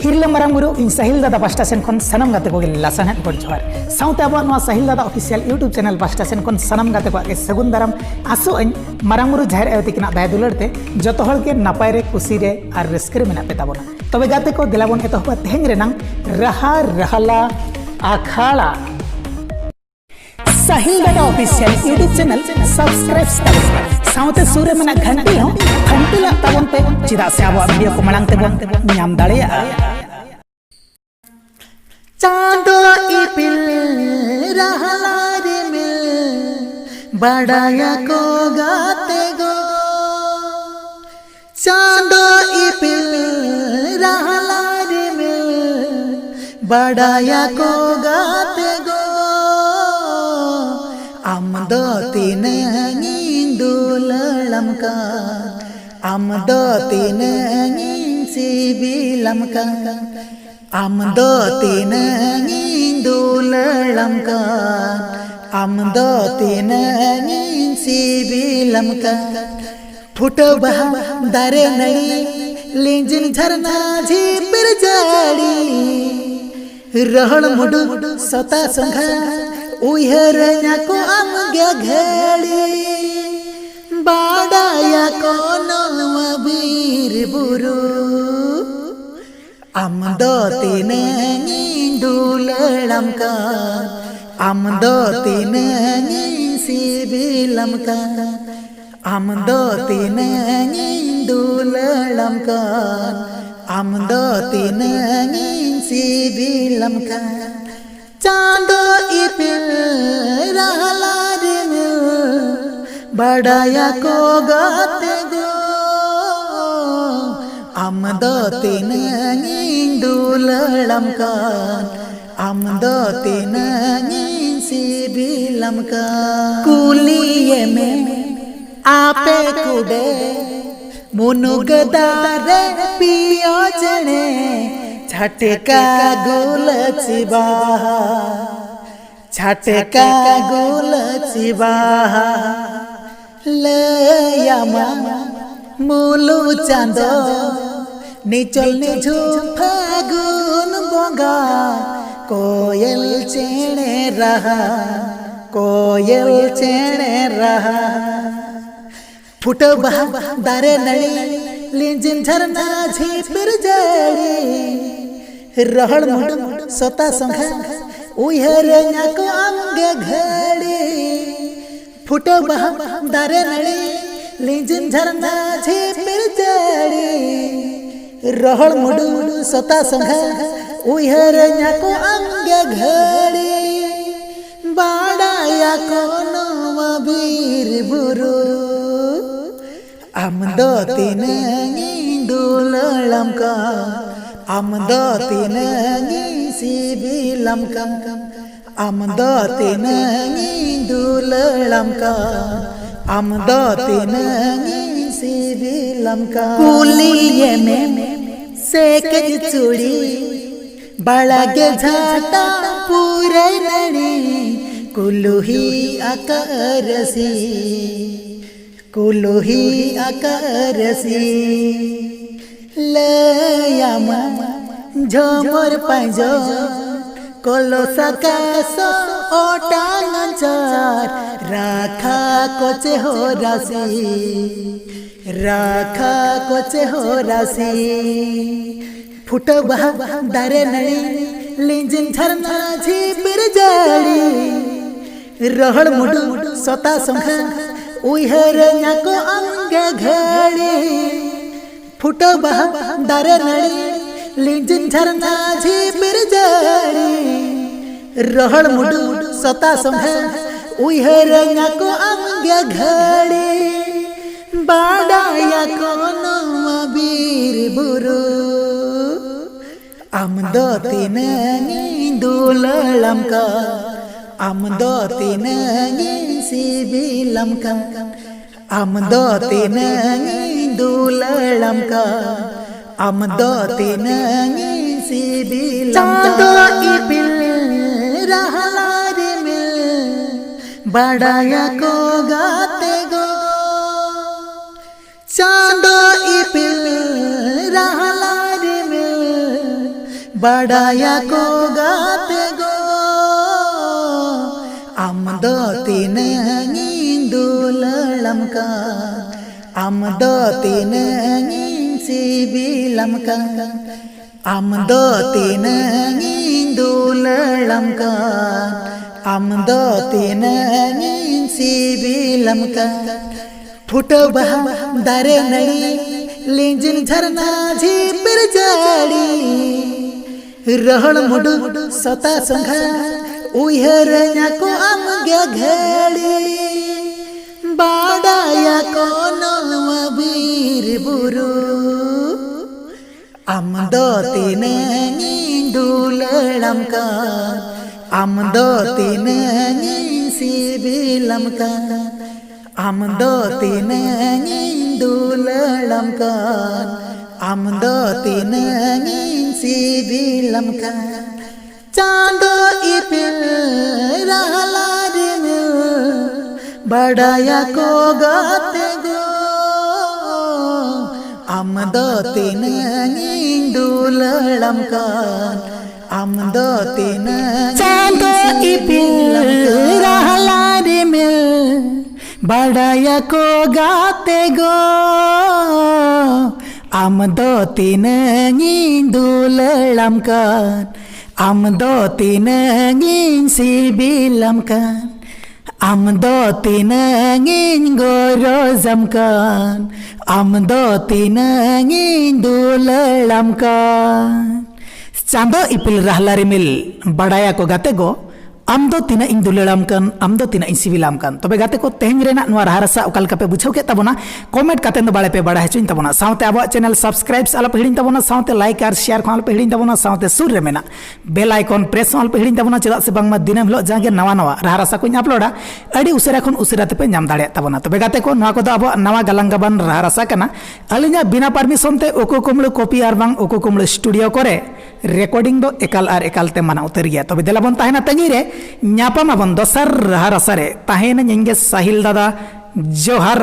हिरला मारांग बुरु इन साहिल दादा पास्टा सेन खन सनम गाते को लासान हन गड जोहार साउते अब नवा साहिल दादा official YouTube channel pasta Sen खन सनम गाते को सगुन दाराम आसो अन मारांग बुरु झार एवती किना दाय दुलरते जतो हल के नापाय रे खुशी रे आर रस्कर मेना पे ताबोना तबे गाते को दिलाबन एतोहबा तेहेंग रेनांग रहा रहला आखाड़ा साहिल दादा ऑफिशियल यूट्यूब चैनल सब्सक्राइब साउते सूर्य में घंटी हो घंटी ला ताबन पे चिदा से अब वीडियो को मलांग ते बन न्याम दाड़िया चांदो इपिल रहला रे मिल बड़ाया को गाते गो चांदो इपिल रहला रे मिल बड़ाया को गाते गो आमदो तीन दुललमका आमदो तीन सिबिलमका आमदो तीन दुललमका आमदो तीन सिबिलमका फुटो बहा दारे नड़ी लिंजिन झरना झीपर जाड़ी रहल मुडु सता संघा उहर को आमगे घड़ी बाडाया को नवा वीर बुरु आमदो तीन दुललमका आमदो तीन सिबिलमका आमदो तीन दुललमका आमदो तीन सिबिलमका चांदो इपिल रहला रे मिल बड़ाया को गाते गो आमदो तीन दुललमका आमदो तीन सिबिलमका कुलिये में आपे कुडे मुनुगदारे पियो जने झटका गुल चिबाहा झटका गुल चिबाहा लयामा मुलु चांदो निचल निझु फागुन बोंगा कोयल चेणे रहा कोयल चेणे रहा फुटो बहा दारे नड़ी लिंजिन झरना झीपर जड़ी रहल मुडु सता संघा उहर को आमगे घड़ी फुटो बहा दारे नड़ी लिंजिन झरना झीपर जड़ी रहल मुडु सता संघा उहर को आमगे घड़ी बाडाया को नवा वीर बुरु आमदो तीन दुललमका आमदो तीन सिबिलमका आमदो तीन दुललमका आमदो तीन सिबिलमका कुलिये में सेकज चूड़ी बड़ागे झाटा पूरे नड़ी कुलुही आकारसी कुलुही आकारसी लयामा झमर पांजो कलसा कासो ओटा नचार राखा कोचे हो रासी राखा कोचे हो रासी फुटो बहा दारे नड़ी लिंजिन झरना झीपर जड़ी रहल मुडु सता संघा उहर को अंगे घड़ी फुटो बहा दारे नड़ी लिंजिन झरना झीपर जड़ी रहल मुडु सता संघा उहर को अंगे घड़ी बाडाया को नवा वीर बुरु आमदो तीन दुललमका आमदो तीन सिबिलमका आमदो तीन दुललमका आमदो तीन सिबिलमका चांदो इपिल रहला रे मिल बड़ाया को गाते गो चांदो इपिल रहला रे मिल बड़ाया को गाते गो आम दो तीन दुलड़म का आम दो तीन सिबिलम का आम दो तीन दुलड़म का आम दो तीन सिबिलम का फुटो बहा दारे नड़ी लेंजिन झरना झीपर जाड़ी रहल मुडु सता संघा उहर को आम गया घड़ी बाड़ाया को नवा वीर बुरु आम दो तीन दुलड़म का आम दो तीन सिबिलम का आम दो तीन दुलड़म का आम दो तीन सिबिलम का चांदो इपिल रहला रिमिल बड़ाया को गाते गो आम दो तीन दुलड़म का आम दो तीन चांदो इपिल रहला रिमिल बड़ाया को गाते गो आम दो तीन दुलड़म का आम दो तीन सिबिलम का आम दो तीन गोरोजम का आम दो तीन दुलड़म का चांदो इपिल रहला रिमिल बड़ाया को गाते गो आम दो तीना इन दुलड़म कान आम दो तीना इन सिबिलम कान तबे गाते को तेहन रेना नुआ राहारसा ओकाल कापे बुझाव के तबोना कमेंट काते दो बाळे पे बड़ा हेचुइन तबोना सावते आबो चैनल सब्सक्राइब आलो पे हिडिन तबोना सावते लाइक और शेयर को आलो पे हिडिन तबोना सावते सुर रे मेना बेल आइकन प्रेस आलो पे हिडिन तबोना चेदा से बांगमा दिनम हिलो जागे नवा नवा राहारसा को अपलोडा अडी उसेरा खन उसेरा ते नाम दाड़े तबोना तबे गाते को नुआ को दो आबो नवा गालांगाबान राहारसा कना अलिना बिना परमिशन ते ओको कुमलो कॉपी आर बांग ओको कुमलो स्टूडियो करे रेकॉर्डिंग दो एकाल आर एकाल ते माना उतर गया तबे देलाबन ताहेना तंगी रे ᱧᱟᱯᱟᱢ ᱟᱵᱚᱱ ᱫᱚᱥᱟᱨ ᱨᱟᱦᱟᱨᱟᱥᱟ ᱨᱮ ᱛᱟᱦᱮᱱ ᱤᱧ ᱜᱮ ᱥᱟहिᱞ ᱫᱟᱫᱟ ᱡᱚᱦᱟᱨ।